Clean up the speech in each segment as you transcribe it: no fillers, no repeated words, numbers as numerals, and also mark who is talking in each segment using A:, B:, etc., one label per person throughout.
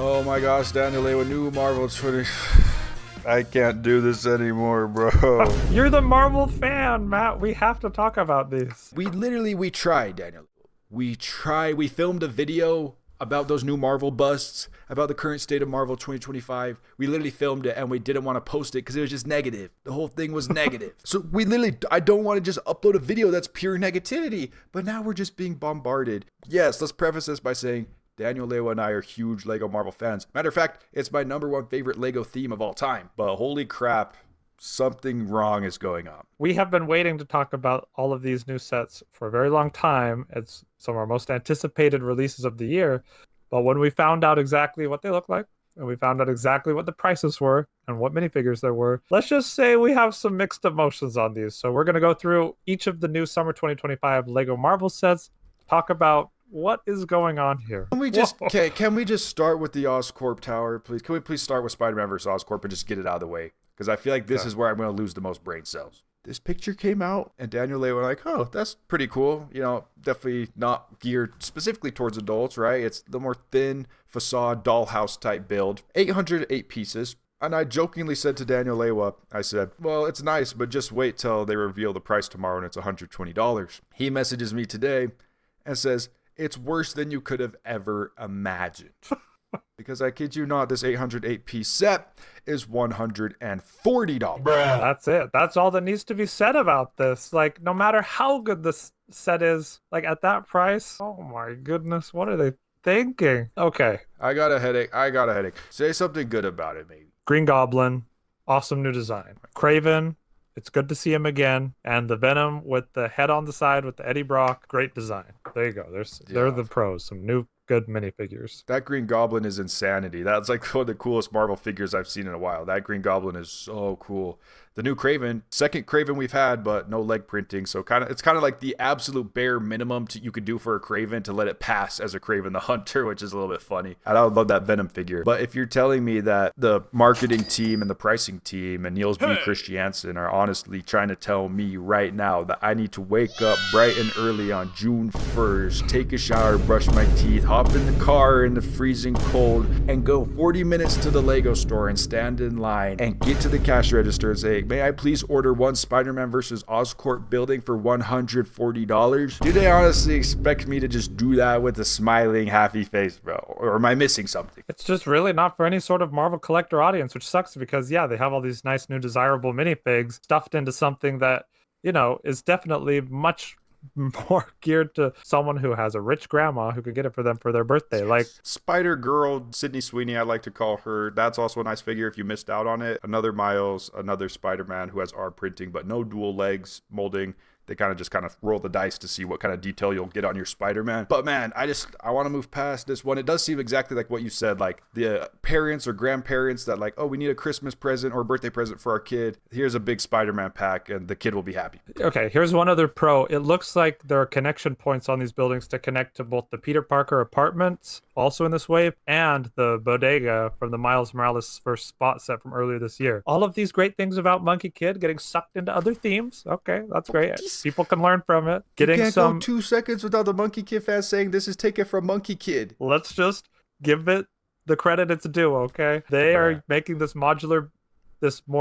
A: Oh my gosh, Daniel Lewa, new Marvel 20. I can't do this anymore, bro.
B: You're the Marvel fan, Matt. We have to talk about these.
A: We tried, Daniel. We filmed a video about those new Marvel busts, about the current state of Marvel 2025. We literally filmed it and we didn't want to post it because it was just negative. The whole thing was negative. So I don't want to just upload a video that's pure negativity, but now we're just being bombarded. Yes, let's preface this by saying Daniel Lewa and I are huge Lego Marvel fans. Matter of fact, it's my #1 favorite Lego theme of all time. But holy crap, something wrong is going on.
B: We have been waiting to talk about all of these new sets for a very long time. It's some of our most anticipated releases of the year. But when we found out exactly what they look like, and we found out exactly what the prices were and what minifigures there were, let's just say we have some mixed emotions on these. So we're going to go through each of the new summer 2025 Lego Marvel sets, talk about what is going on here.
A: Can we just start with the Oscorp tower, please? Can we please start with Spider-Man versus Oscorp and just get it out of the way? Because I feel like this is where I'm going to lose the most brain cells. This picture came out, and Daniel Lewa was like, oh, that's pretty cool. You know, definitely not geared specifically towards adults, right? It's the more thin facade, dollhouse type build. 808 pieces. And I jokingly said to Daniel Lewa, I said, well, it's nice, but just wait till they reveal the price tomorrow and it's $120. He messages me today and says, it's worse than you could have ever imagined. Because I kid you not, this 808 piece set is $140.
B: Bruh. That's it. That's all that needs to be said about this. Like, no matter how good this set is, like at that price, oh my goodness, what are they thinking? Okay.
A: I got a headache. Say something good about it, maybe.
B: Green Goblin, awesome new design. Craven, it's good to see him again. And the Venom with the head on the side with the Eddie Brock, great design. There you go. They're the pros. Some new good minifigures.
A: That Green Goblin is insanity. That's like one of the coolest Marvel figures I've seen in a while. That Green Goblin is so cool. The new Craven, second Craven we've had, but no leg printing. So it's kind of like the absolute bare minimum you could do for a Craven to let it pass as a Craven the Hunter, which is a little bit funny. And I would love that Venom figure. But if you're telling me that the marketing team and the pricing team and Niels B. Christiansen are honestly trying to tell me right now that I need to wake up bright and early on June 1st, take a shower, brush my teeth, hop in the car in the freezing cold, and go 40 minutes to the Lego store and stand in line and get to the cash register and say, may I please order one Spider-Man versus Oscorp building for $140? Do they honestly expect me to just do that with a smiling, happy face, bro? Or am I missing something?
B: It's just really not for any sort of Marvel collector audience, which sucks because, yeah, they have all these nice new desirable minifigs stuffed into something that, you know, is definitely much more geared to someone who has a rich grandma who could get it for them for their birthday. Like
A: Spider Girl, Sydney Sweeney, I like to call her. That's also a nice figure if you missed out on it. Another Miles, another Spider-Man who has R printing, but no dual legs molding. They kind of roll the dice to see what kind of detail you'll get on your Spider-Man. But man, I want to move past this one. It does seem exactly like what you said, like the parents or grandparents that like, oh, we need a Christmas present or a birthday present for our kid. Here's a big Spider-Man pack and the kid will be happy.
B: Okay, here's one other pro. It looks like there are connection points on these buildings to connect to both the Peter Parker apartments, also in this wave, and the bodega from the Miles Morales first spot set from earlier this year. All of these great things about Monkey Kid getting sucked into other themes. Okay, that's great. People can learn from it.
A: You can't go 2 seconds without the Monkey Kid fans saying this is taken from Monkey Kid.
B: Let's just give it the credit it's due, okay? They are making this more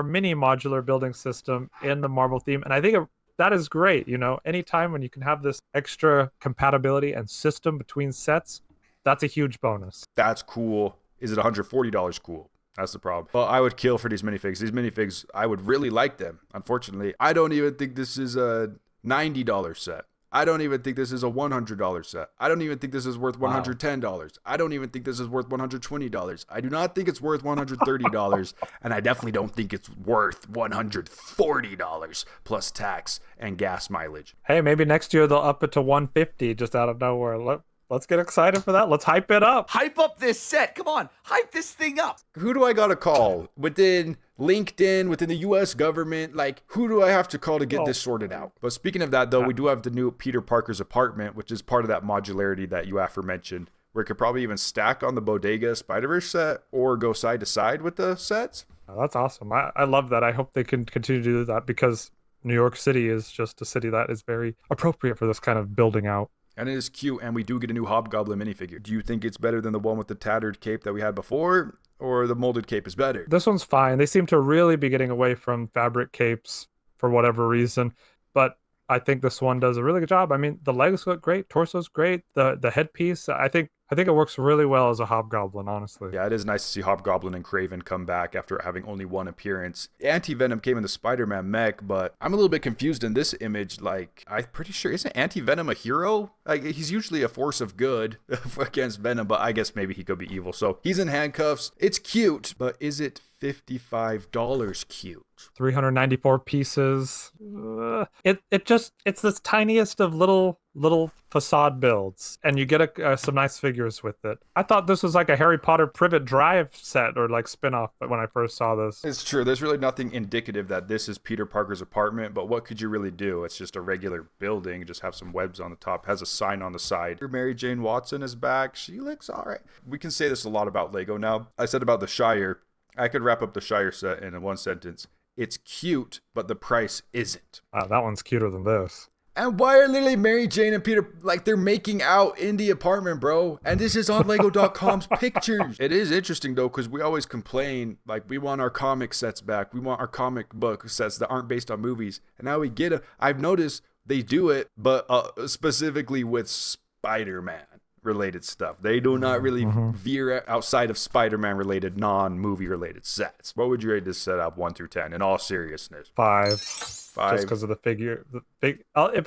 B: mini modular building system in the Marvel theme, and I think that is great. You know, anytime when you can have this extra compatibility and system between sets, that's a huge bonus.
A: That's cool. Is it $140 cool? That's the problem. Well, I would kill for these minifigs. These minifigs, I would really like them. Unfortunately, I don't even think this is a $90 set. I don't even think this is a $100 set. I don't even think this is worth $110. I don't even think this is worth $120. I do not think it's worth $130. And I definitely don't think it's worth $140 plus tax and gas mileage.
B: Hey, maybe next year they'll up it to $150 just out of nowhere. Let's get excited for that. Let's hype it up.
C: Hype up this set. Come on. Hype this thing up.
A: Who do I got to call? Within LinkedIn, within the U.S. government? Like, who do I have to call to get this sorted out? But speaking of that, though, we do have the new Peter Parker's apartment, which is part of that modularity that you aforementioned, where it could probably even stack on the Bodega Spider-Verse set or go side to side with the sets.
B: Oh, that's awesome. I love that. I hope they can continue to do that because New York City is just a city that is very appropriate for this kind of building out.
A: And it is cute, and we do get a new Hobgoblin minifigure. Do you think it's better than the one with the tattered cape that we had before, or the molded cape is better?
B: This one's fine. They seem to really be getting away from fabric capes for whatever reason, but I think this one does a really good job. I mean, the legs look great, torso's great, the headpiece. I think it works really well as a Hobgoblin, honestly.
A: Yeah, it is nice to see Hobgoblin and Kraven come back after having only one appearance. Anti-Venom came in the Spider-Man mech, but I'm a little bit confused in this image. Like, I'm pretty sure, isn't Anti-Venom a hero? Like, he's usually a force of good against Venom, but I guess maybe he could be evil. So he's in handcuffs. It's cute, but is it $55 cute?
B: 394 pieces. It's this tiniest of little facade builds, and you get some nice figures with it. I thought this was like a Harry Potter Privet Drive set or like spin-off when I first saw this.
A: It's true. There's really nothing indicative that this is Peter Parker's apartment, but what could you really do? It's just a regular building, just have some webs on the top, has a sign on the side. Mary Jane Watson is back. She looks all right. We can say this a lot about Lego now. I said about the Shire. I could wrap up the Shire set in one sentence. It's cute, but the price isn't.
B: That one's cuter than this.
A: And why are literally Mary Jane and Peter, like, they're making out in the apartment, bro? And this is on Lego.com's pictures. It is interesting, though, because we always complain, like, we want our comic sets back. We want our comic book sets that aren't based on movies. And now we get them. I've noticed they do it, but specifically with Spider-Man related stuff. They do not really veer outside of Spider-Man related, non-movie related sets. What would you rate this set up 1 through 10 in all seriousness?
B: 5. Just because of the figure. If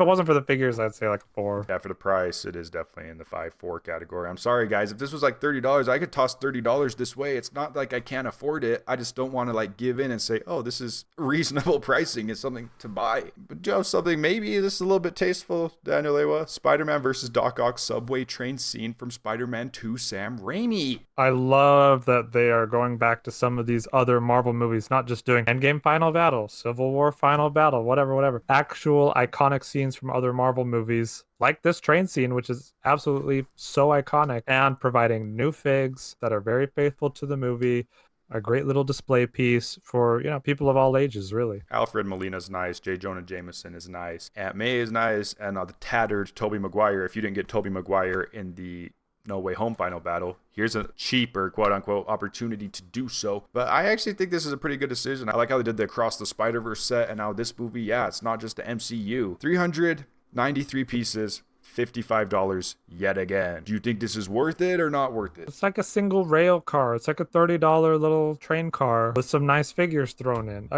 B: it wasn't for the figures, I'd say like a 4.
A: Yeah, for the price, it is definitely in the 5-4 category. I'm sorry, guys. If this was like $30, I could toss $30 this way. It's not like I can't afford it. I just don't want to like give in and say, oh, this is reasonable pricing. It's something to buy. But do you have something, maybe this is a little bit tasteful, Daniel Ewa? Spider-Man versus Doc Ock subway train scene from Spider-Man 2 Sam Raimi.
B: I love that they are going back to some of these other Marvel movies, not just doing Endgame Final Battle, Civil War Final Battle, whatever. Actual iconic scenes from other Marvel movies, like this train scene, which is absolutely so iconic, and providing new figs that are very faithful to the movie. A great little display piece for, people of all ages, really.
A: Alfred Molina's nice. J. Jonah Jameson is nice. Aunt May is nice. And the tattered Tobey Maguire. If you didn't get Tobey Maguire in the No Way Home final battle, here's a cheaper, quote-unquote, opportunity to do so. But I actually think this is a pretty good decision. I like how they did the Across the Spider-Verse set, and now this movie, yeah, it's not just the MCU. 393 pieces, $55 yet again. Do you think this is worth it or not worth it?
B: It's like a single rail car. It's like a $30 little train car with some nice figures thrown in.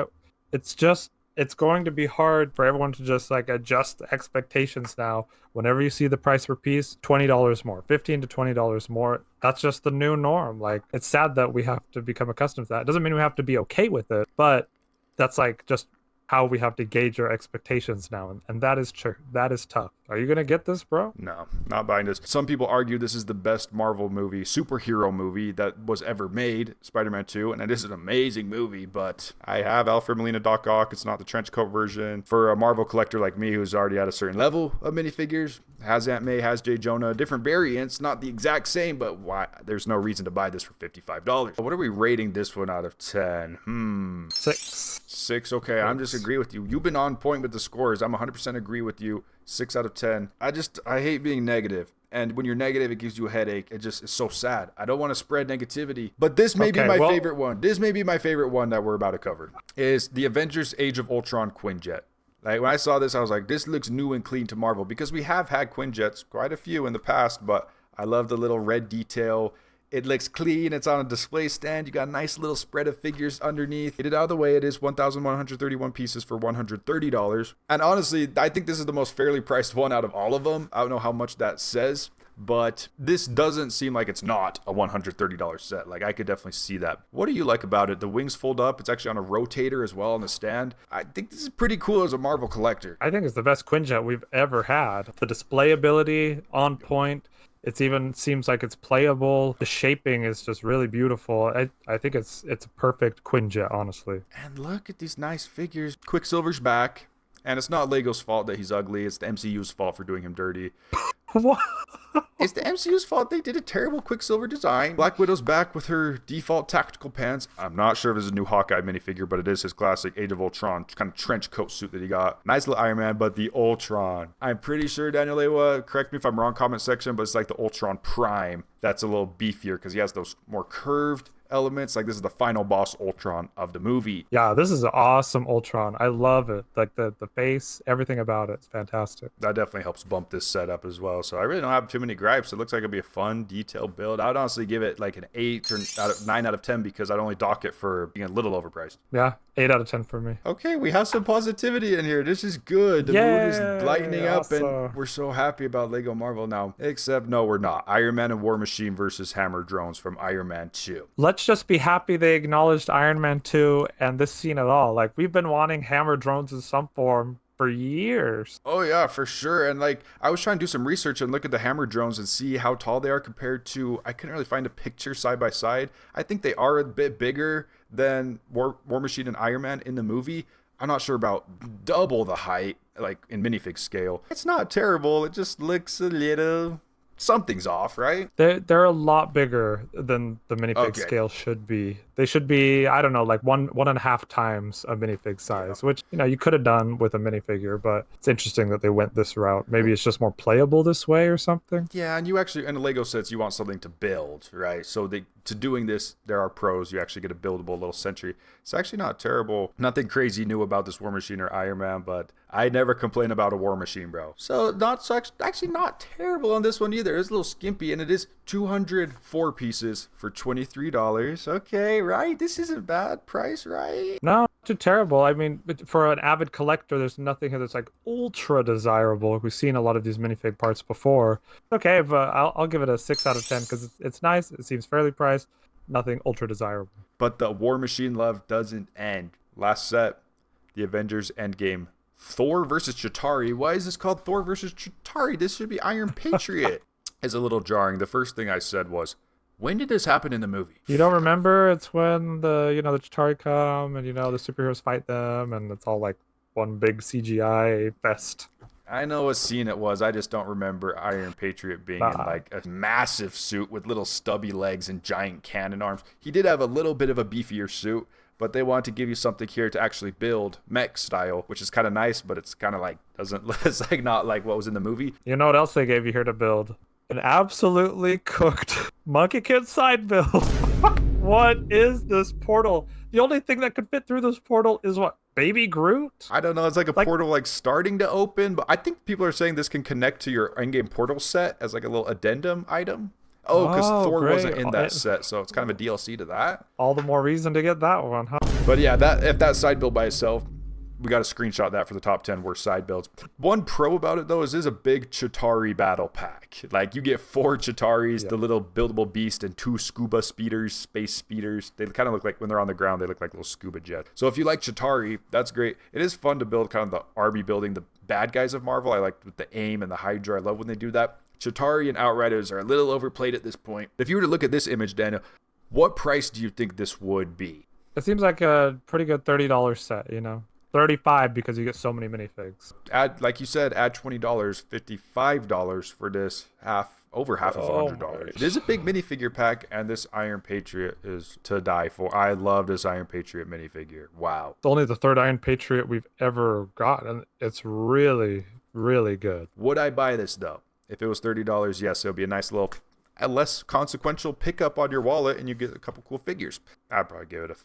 B: It's going to be hard for everyone to just like adjust expectations now. Whenever you see the price per piece, $20 more, $15 to $20 more. That's just the new norm. Like, it's sad that we have to become accustomed to that. It doesn't mean we have to be okay with it, but that's like just how we have to gauge our expectations now, and that is true. That is tough. Are you gonna get this, bro?
A: No, not buying this. Some people argue this is the best Marvel movie, superhero movie that was ever made, Spider-Man 2, and it is an amazing movie, but I have Alfred Molina Doc Ock. It's not the trench coat version. For a Marvel collector like me who's already at a certain level of minifigures, has Aunt May, has J. Jonah, different variants, not the exact same, but why? There's no reason to buy this for $55. What are we rating this one out of 10?
B: 6.
A: 6, okay. I'm just agree with you. You've been on point with the scores. I'm 100% agree with you. 6 out of 10. I hate being negative. And when you're negative, it gives you a headache. It's so sad. I don't want to spread negativity. But this may be my favorite one. This may be my favorite one that we're about to cover. Is the Avengers Age of Ultron Quinjet. Like, when I saw this, I was like, this looks new and clean to Marvel. Because we have had Quinjets, quite a few in the past. But I love the little red detail. It looks clean. It's on a display stand. You got a nice little spread of figures underneath. Get it out of the way. It is 1,131 pieces for $130. And honestly, I think this is the most fairly priced one out of all of them. I don't know how much that says, but this doesn't seem like it's not a $130 set. Like, I could definitely see that. What do you like about it? The wings fold up. It's actually on a rotator as well on the stand. I think this is pretty cool as a Marvel collector.
B: I think it's the best Quinjet we've ever had. The display ability on point. It even seems like it's playable. The shaping is just really beautiful. I think it's a perfect Quinjet, honestly.
A: And look at these nice figures. Quicksilver's back. And it's not Lego's fault that he's ugly. It's the MCU's fault for doing him dirty.
B: What?
A: It's the MCU's fault. They did a terrible Quicksilver design. Black Widow's back with her default tactical pants. I'm not sure if it's a new Hawkeye minifigure, but it is his classic Age of Ultron kind of trench coat suit that he got. Nice little Iron Man, but the Ultron. I'm pretty sure, Daniel Lewa, correct me if I'm wrong, comment section, but it's like the Ultron Prime. That's a little beefier because he has those more curved elements. Like, this is the final boss Ultron of the movie.
B: Yeah, this is an awesome Ultron. I love it. Like the face, everything about it's fantastic.
A: That definitely helps bump this setup as well. So I really don't have too many gripes. It looks like it'll be a fun, detailed build. I would honestly give it like an 8 or 9 out of 10 because I'd only dock it for being a little overpriced.
B: Yeah, 8 out of 10 for me.
A: Okay, we have some positivity in here. This is good. The mood is lightening up, and we're so happy about Lego Marvel now. Except, no, we're not. Iron Man and War Machine versus Hammer Drones from Iron Man 2.
B: Let's just be happy they acknowledged Iron Man 2 and this scene at all. Like, we've been wanting Hammer Drones in some form for years.
A: Oh yeah, for sure. And like, I was trying to do some research and look at the Hammer Drones and see how tall they are compared to, I couldn't really find a picture side by side. I think they are a bit bigger than War Machine and Iron Man in the movie. I'm not sure about double the height, like in minifig scale. It's not terrible. It just looks a little... something's off, right?
B: They're a lot bigger than the minifig scale should be. They should be, I don't know, like one and a half times a minifig size, which, you know, you could have done with a minifigure, but it's interesting that they went this route. Maybe it's just more playable this way or something.
A: Yeah, and you actually, in the Lego sets, you want something to build, right? So to doing this, there are pros. You actually get a buildable little Sentry. It's actually not terrible. Nothing crazy new about this War Machine or Iron Man, but I never complain about a War Machine, bro. So actually not terrible on this one either. It's a little skimpy, and it is 204 pieces for $23. Okay, right? This isn't bad price, right?
B: No, not too terrible. I mean, for an avid collector, there's nothing here that's like ultra desirable. We've seen a lot of these minifig parts before. Okay, but I'll give it a 6 out of 10 because it's nice. It seems fairly priced. Nothing ultra desirable.
A: But the War Machine love doesn't end. Last set, the Avengers Endgame. Thor versus Chitauri. Why is this called Thor versus Chitauri? This should be Iron Patriot. It's a little jarring. The first thing I said was, when did this happen in the movie?
B: You don't remember? It's when the Chitauri come and, the superheroes fight them and it's all like one big CGI fest.
A: I know what scene it was. I just don't remember Iron Patriot being in like a massive suit with little stubby legs and giant cannon arms. He did have a little bit of a beefier suit, but they wanted to give you something here to actually build mech style, which is kind of nice, but it's kind of like it's like not like what was in the movie.
B: You know what else they gave you here to build? An absolutely cooked Monkey Kid side build. What is this portal? The only thing that could fit through this portal is what? Baby Groot?
A: I don't know. It's like a portal like starting to open, but I think people are saying this can connect to your Endgame portal set as like a little addendum item. Oh, because Thor wasn't in that set, so it's kind of a DLC to that.
B: All the more reason to get that one, huh?
A: But yeah, if that side build by itself, we got to screenshot that for the top 10 worst side builds. One pro about it, though, is a big Chitauri battle pack. Like, you get 4 Chitauris, the little buildable beast, and 2 scuba speeders, space speeders. They kind of look like, when they're on the ground, they look like little scuba jets. So if you like Chitauri, that's great. It is fun to build kind of the army building, the bad guys of Marvel. I like with the AIM and the Hydra. I love when they do that. Chitauri and Outriders are a little overplayed at this point. If you were to look at this image, Daniel, what price do you think this would be?
B: It seems like a pretty good $30 set, $35 because you get so many minifigs.
A: Add, like you said, add $20, $55 for this, over half of $100. It is a big minifigure pack, and this Iron Patriot is to die for. I love this Iron Patriot minifigure. Wow.
B: It's only the third Iron Patriot we've ever got, and it's really, really good.
A: Would I buy this, though? If it was $30, yes, it would be a nice little, a less consequential pickup on your wallet, and you get a couple cool figures. I'd probably give it a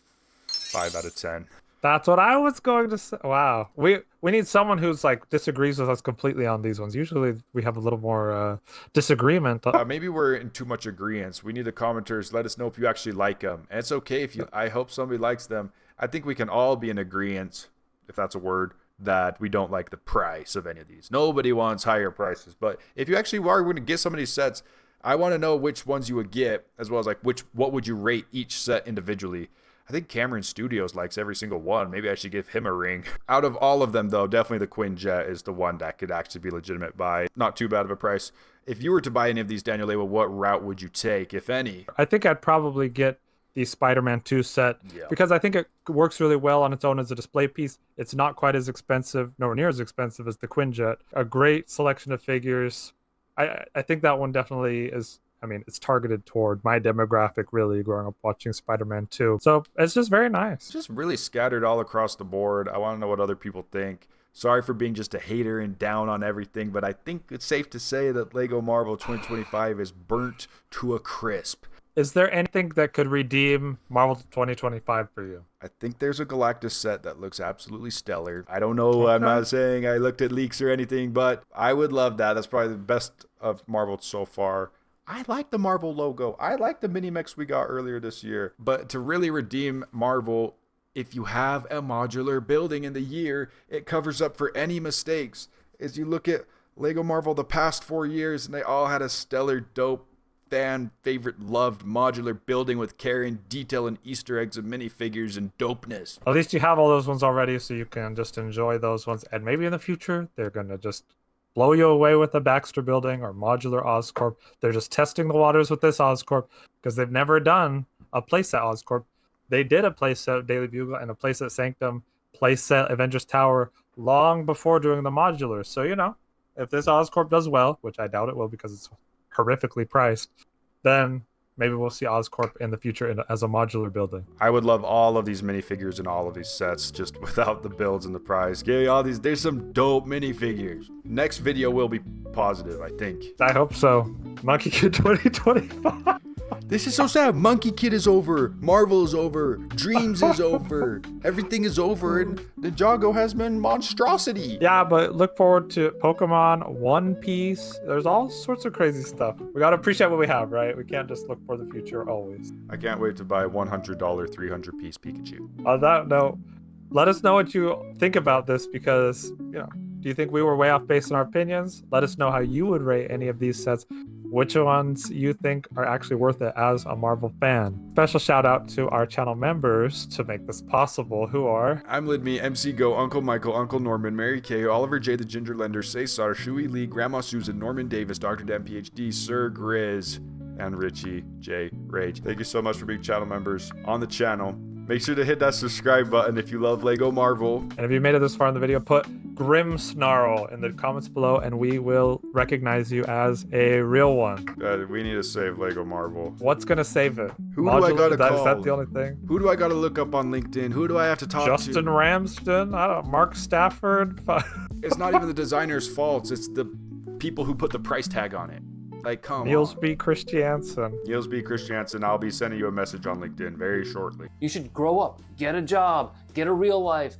A: 5 out of 10.
B: That's what I was going to say. Wow. We need someone who's like disagrees with us completely on these ones. Usually we have a little more disagreement.
A: Maybe we're in too much agreement. We need the commenters. Let us know if you actually like them. And it's okay if you, I hope somebody likes them. I think we can all be in agreement, if that's a word, that we don't like the price of any of these. Nobody wants higher prices. But if you actually are going to get some of these sets, I want to know which ones you would get, as well as like what would you rate each set individually. I think Cameron Studios likes every single one. Maybe I should give him a ring. Out of all of them, though, definitely the Quinjet is the one that could actually be legitimate buy. Not too bad of a price. If you were to buy any of these, Daniel Lewa, what route would you take, if any?
B: I think I'd probably get the Spider-Man 2 set because I think it works really well on its own as a display piece. It's not quite as expensive, nowhere near as expensive as the Quinjet. A great selection of figures. I think that one definitely is. I mean, it's targeted toward my demographic, really, growing up watching Spider-Man 2. So it's just very nice.
A: Just really scattered all across the board. I want to know what other people think. Sorry for being just a hater and down on everything, but I think it's safe to say that Lego Marvel 2025 is burnt to a crisp.
B: Is there anything that could redeem Marvel 2025 for you?
A: I think there's a Galactus set that looks absolutely stellar. I don't know. I'm not saying I looked at leaks or anything, but I would love that. That's probably the best of Marvel so far. I like the Marvel logo. I like the mini mechs we got earlier this year. But to really redeem Marvel, if you have a modular building in the year, it covers up for any mistakes. As you look at Lego Marvel the past 4 years, and they all had a stellar, dope, fan favorite, loved modular building with care and detail and Easter eggs and minifigures and dopeness.
B: At least you have all those ones already, so you can just enjoy those ones. And maybe in the future, they're going to just blow you away with a Baxter building or modular Oscorp. They're just testing the waters with this Oscorp because they've never done a playset Oscorp. They did a playset Daily Bugle and a playset Sanctum, playset Avengers Tower long before doing the modulars. So, you know, if this Oscorp does well, which I doubt it will because it's horrifically priced, then maybe we'll see Oscorp in the future as a modular building.
A: I would love all of these minifigures and all of these sets just without the builds and the price. Give me all these. There's some dope minifigures. Next video will be positive, I think.
B: I hope so. Monkey Kid 2025.
A: This is so sad. Monkey Kid is over. Marvel is over. Dreams is over. Everything is over. And Ninjago has been monstrosity.
B: Yeah, but look forward to Pokemon, One Piece. There's all sorts of crazy stuff. We got to appreciate what we have, right? We can't just look for the future always.
A: I can't wait to buy a $100 300 piece Pikachu.
B: On that note, let us know what you think about this because, you know, do you think we were way off based on our opinions? Let us know how you would rate any of these sets. Which ones you think are actually worth it as a Marvel fan. Special shout out to our channel members to make this possible, who are...
A: I'm Lidme, MC Go, Uncle Michael, Uncle Norman, Mary Kay, Oliver J. the Ginger Lender, Cesar, Shui Lee, Grandma Susan, Norman Davis, Dr. Dan PhD, Sir Grizz, and Richie J. Rage. Thank you so much for being channel members on the channel. Make sure to hit that subscribe button if you love Lego Marvel.
B: And if you made it this far in the video, put Grim Snarl in the comments below and we will recognize you as a real one.
A: We need to save Lego Marvel.
B: What's going to save it?
A: Who do I gotta call?
B: Is that the only thing?
A: Who do I gotta look up on LinkedIn? Who do I have to talk to?
B: Justin Ramsden? I don't know. Mark Stafford?
A: It's not even the designer's fault. It's the people who put the price tag on it. Like, come
B: Niels
A: on.
B: B. Christiansen.
A: Niels B. Christiansen. I'll be sending you a message on LinkedIn very shortly.
D: You should grow up, get a job, get a real life.